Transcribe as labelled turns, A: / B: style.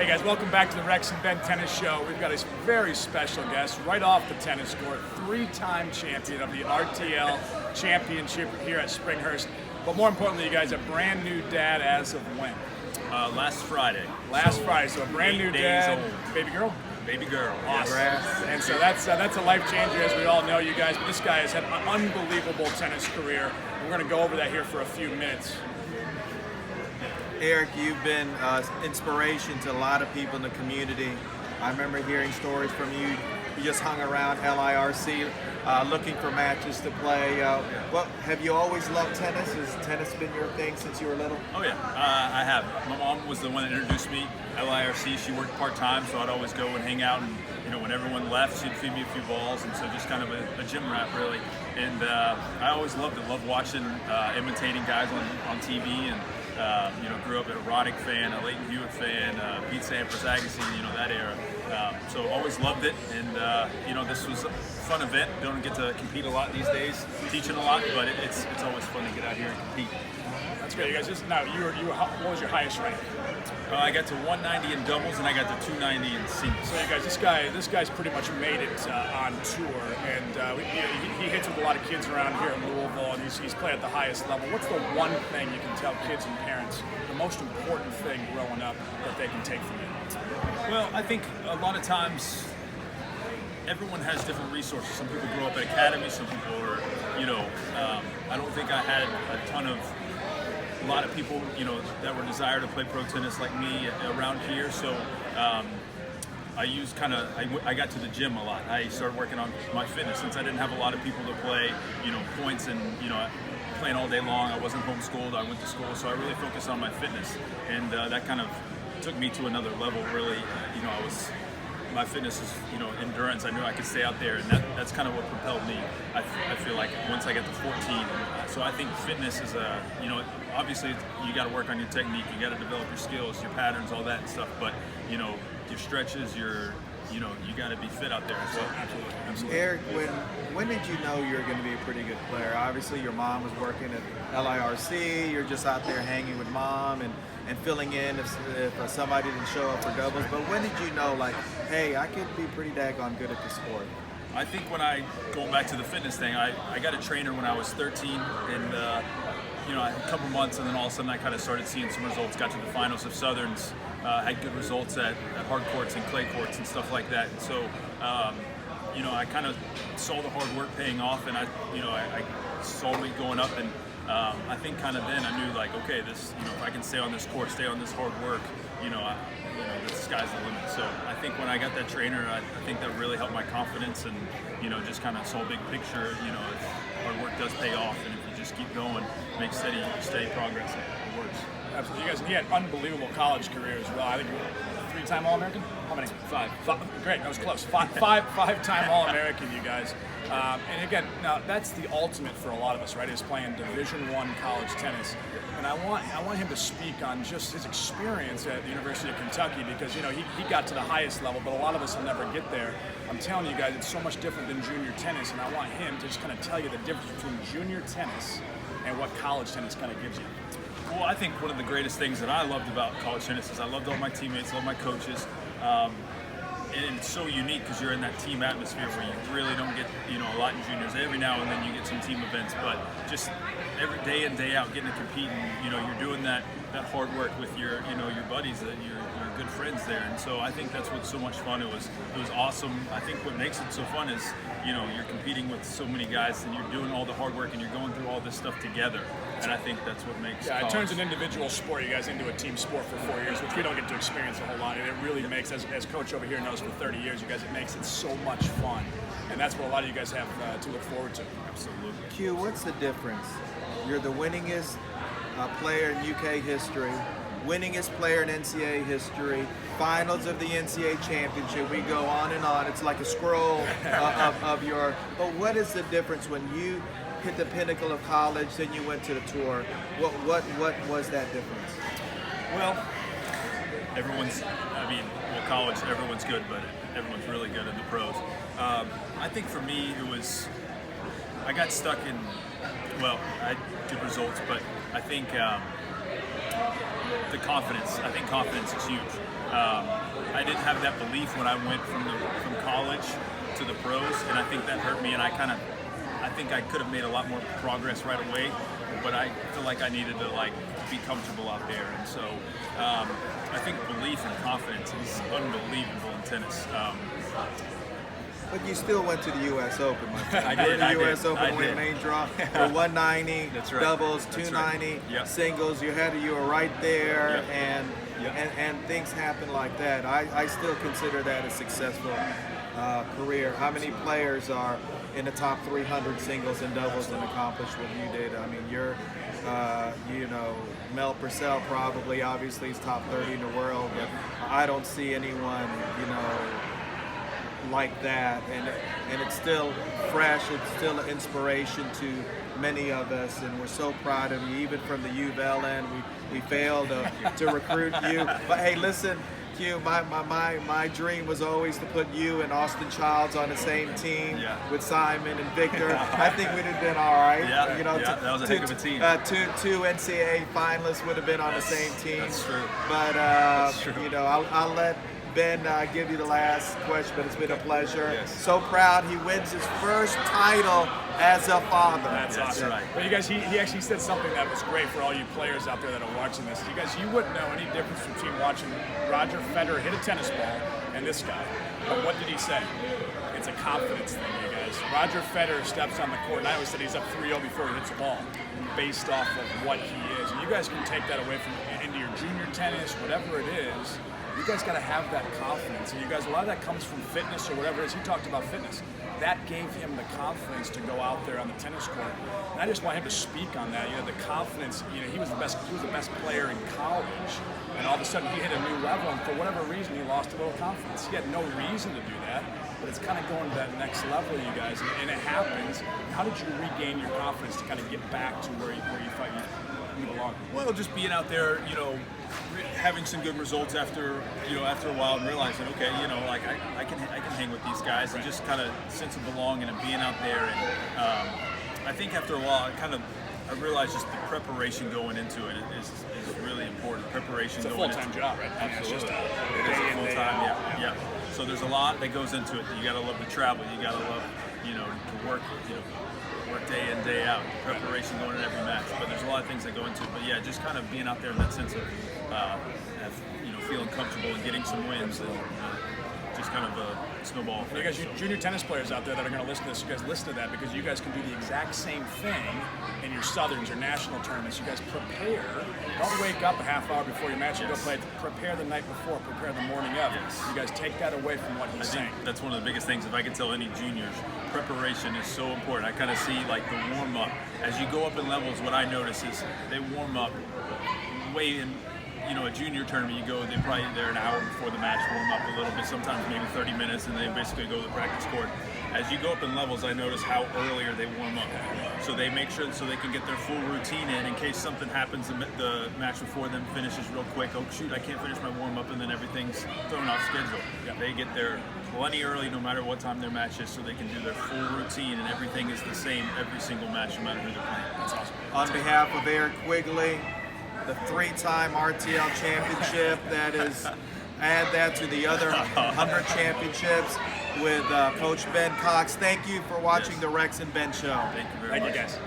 A: Hey guys, welcome back to the Rex&Ben Tennis Show. We've got a very special guest right off the tennis court, three-time champion of the RTL Championship here at SpringHurst. But more importantly, you guys, a brand new dad as of when?
B: Last Friday.
A: Friday, so a brand new dad. Baby girl?
B: Baby girl.
A: Awesome. And so that's a life changer, as we all know, you guys. But this guy has had an unbelievable tennis career. We're going to go over that here for a few minutes.
C: Eric, you've been inspiration to a lot of people in the community. I remember hearing stories from you. You just hung around LIRC looking for matches to play. Well, have you always loved tennis? Has tennis been your thing since you were little?
B: Oh yeah, I have. My mom was the one that introduced me. LIRC, she worked part-time, so I'd always go and hang out, and when everyone left, she'd feed me a few balls, and so just kind of a gym rat, really. And I always loved it. Loved watching, imitating guys on TV, and grew up an erotic fan, a Leighton Hewitt fan, Pete Sampras, Agassi, that era. So always loved it, and this was a fun event. Don't get to compete a lot these days, teaching a lot, but it's always fun to get out here and compete.
A: That's great, you guys. What was your highest rank?
B: I got to 190 in doubles, and I got to 290 in singles.
A: So you guys, this guy's pretty much made it on tour, and he hits with a lot of kids around here in Louisville, and he's played at the highest level. What's the one thing you can tell kids and parents, the most important thing growing up that they can take from you?
B: Well, I think a lot of times everyone has different resources. Some people grow up at academies, some people are, I don't think I had a lot of people, that were desire to play pro tennis like me around here. So I got to the gym a lot. I started working on my fitness since I didn't have a lot of people to play, points and, playing all day long. I wasn't homeschooled. I went to school, so I really focused on my fitness, and that kind of took me to another level. Really, my fitness is, endurance. I knew I could stay out there, and that's kind of what propelled me. I feel like once I get to 14, so I think fitness is obviously you got to work on your technique, you got to develop your skills, your patterns, all that stuff. But your stretches, you got to be fit out there as well.
A: Absolutely.
C: Eric, when did you know you were going to be a pretty good player? Obviously, your mom was working at LIRC. You're just out there hanging with mom and filling in if somebody didn't show up for doubles. But when did you know, like, hey, I could be pretty daggone good at the sport?
B: I think going back to the fitness thing, I got a trainer when I was 13, and a couple months, and then all of a sudden I kind of started seeing some results. Got to the finals of Southerns, had good results at hard courts and clay courts and stuff like that. And so, I kind of saw the hard work paying off, and I saw me going up, and I think kind of then I knew, like, okay, this, if I can stay on this course, stay on this hard work, the sky's the limit. So I think when I got that trainer, I think that really helped my confidence, and just kind of saw big picture. Hard work does pay off, and if you just keep going, make steady progress, it works.
A: Absolutely, you guys. And he had unbelievable college career as well. I think three-time All-American. How many?
B: Five.
A: Great, that was close. Five-time All-American, you guys. And again, now that's the ultimate for a lot of us, right? Is playing Division I college tennis. And I want him to speak on just his experience at the University of Kentucky, because he got to the highest level, but a lot of us will never get there. I'm telling you guys, it's so much different than junior tennis, and I want him to just kind of tell you the difference between junior tennis and what college tennis kind of gives you.
B: Well, I think one of the greatest things that I loved about college tennis is I loved all my teammates, all my coaches. And it's so unique because you're in that team atmosphere where you really don't get, a lot in juniors. Every now and then you get some team events, but just every day in, day out, getting to compete, and you're doing that hard work with your buddies, that your good friends there. And so I think that's what's so much fun. It was awesome. I think what makes it so fun is you're competing with so many guys, and you're doing all the hard work, and you're going through all this stuff together. And I think that's what makes
A: it turns an individual sport, you guys, into a team sport for 4 years, which we don't get to experience a whole lot. And it really makes, as Coach over here knows for 30 years, you guys, it makes it so much fun. And that's what a lot of you guys have to look forward to.
B: Absolutely.
C: Q, what's the difference? You're the winningest player in UK history, winningest player in NCAA history, finals of the NCAA championship. We go on and on. It's like a scroll of your. But what is the difference when you hit the pinnacle of college, then you went to the tour? What was that difference?
B: Well, college, everyone's good, but everyone's really good in the pros. I think for me, I got stuck in, I had good results, but I think the confidence. I think confidence is huge. I didn't have that belief when I went from college to the pros, and I think that hurt me. And I think I could have made a lot more progress right away, but I feel like I needed to be comfortable out there. And so I think belief and confidence is unbelievable in tennis.
C: But you still went to the U.S. Open, my friend.
B: I did.
C: The U.S. Open win main draw for 190,
B: That's right.
C: doubles,
B: That's
C: 290,
B: right. Yep.
C: singles. You were right there,
B: Yep.
C: and things happen like that. I still consider that a successful career. How many players are in the top 300 singles and doubles and accomplished what you did? I mean, you're, Mel Purcell probably, obviously, he's top 30 in the world. But I don't see anyone, like that, and it's still fresh. It's still an inspiration to many of us, and we're so proud of you. Even from the U of L end, we failed to recruit you. But hey, listen, Q, my dream was always to put you and Austin Childs on the same team with Simon and Victor. I think we'd have been all right.
B: That was a heck of a team.
C: Two NCAA finalists would have been on the same team.
B: That's true.
C: But
B: That's true.
C: I'll let Ben give you the last question, but it's been a pleasure.
B: Yes.
C: So proud he wins his first title as a father.
A: That's awesome.
B: Right.
A: But you guys, he actually said something that was great for all you players out there that are watching this. You guys, you wouldn't know any difference between watching Roger Federer hit a tennis ball and this guy. But what did he say? It's a confidence thing, you guys. Roger Federer steps on the court, and I always said he's up 3-0 before he hits a ball, based off of what he is. And you guys can take that away from into your junior tennis, whatever it is. You guys got to have that confidence. And you guys, a lot of that comes from fitness or whatever it is. He talked about fitness. That gave him the confidence to go out there on the tennis court. And I just want him to speak on that. The confidence. He was the best player in college, and all of a sudden he hit a new level. And for whatever reason, he lost a little confidence. He had no reason to do that, but it's kind of going to that next level, you guys. And it happens. How did you regain your confidence to kind of get back to where you thought you belonged?
B: Well, just being out there, having some good results after a while, and realizing, okay, I can hang with these guys, and just kind of sense of belonging and being out there. And I think after a while, I realized just the preparation going into it is really important. Preparation.
A: It's a
B: going
A: full-time
B: into
A: job, right?
B: Absolutely.
A: It's just
B: it is a full-time. Yeah. So there's a lot that goes into it. You got to love to travel. You got to love, to work. Work day in, day out, preparation going in every match. But there's a lot of things that go into it. But yeah, just kind of being out there in that sense of, feeling comfortable and getting some wins, and just kind of a snowball effect.
A: You guys, you junior tennis players out there that are going to listen to this, you guys listen to that, because you guys can do the exact same thing in your Southerns, your national tournaments. You guys prepare. Don't wake up a half hour before your match and go play. Prepare the night before. Prepare the morning of.
B: Yes.
A: You guys take that away from what he's saying.
B: That's one of the biggest things. If I could tell any juniors, preparation is so important. I kind of see the warm up as you go up in levels. What I notice is they warm up way in. A junior tournament, you go, they're an hour before the match, warm up a little bit, sometimes maybe 30 minutes, and they basically go to the practice court. As you go up in levels, I notice how earlier they warm up. So they make sure so they can get their full routine in case something happens, the match before them finishes real quick. Oh shoot, I can't finish my warm up, and then everything's thrown off schedule. They get there plenty early, no matter what time their match is, so they can do their full routine, and everything is the same every single match, no matter who they're playing.
A: That's awesome.
C: On behalf of EricQuigley, the 3-time RTL championship, add that to the other 100 championships with Coach Ben Cox. Thank you for watching the Rex and Ben Show.
B: Thank you very much.
A: Thank you, guys.